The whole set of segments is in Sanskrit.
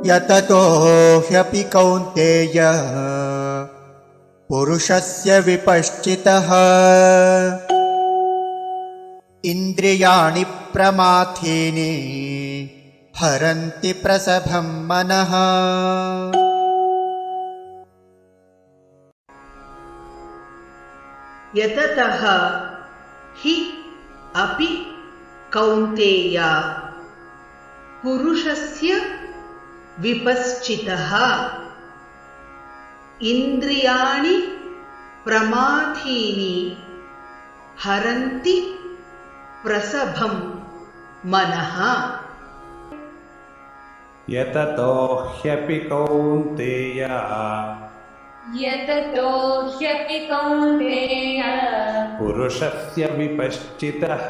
यततो ह्यपि कौन्तेय पुरुषस्य विपश्चितः इन्द्रियाणि प्रमाथीनि हरन्ति प्रसभं मनः। यततः हि अपि कौन्तेय पुरुषस्य विपश्चितः इन्द्रियाणि प्रमाथीनि हरन्ति प्रसभं मनः। यततो ह्यपि कौन्तेय यततो ह्यपि कौन्तेय पुरुषस्य विपश्चितः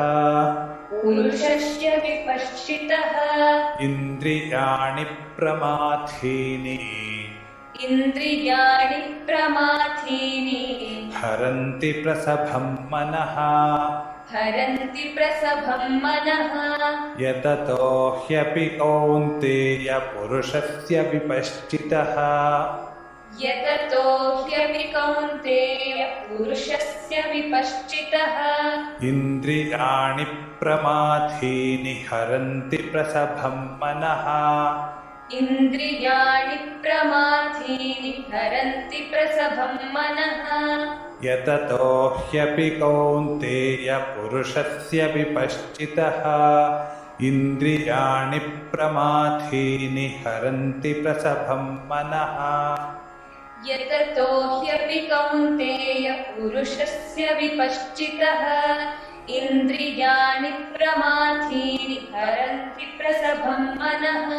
इन्द्रियाणि प्रमाथीनि हरन्ति प्रसभं मनः। यततो ह्यपि कौन्तेय पुरुषस्य विपश्चितः इन्द्रियाणि प्रमाथीनि हरन्ति प्रसभं मनः। यततो ह्यपि कौन्तेय पुरुषस्य विपश्चितः इन्द्रियाणि प्रमाथीनि हरन्ति प्रसभं मनः। यततो ह्यपि कौन्तेय पुरुषस्य विपश्चितः इन्द्रियाणि प्रमाथीनि हरन्ति प्रसभं मनः।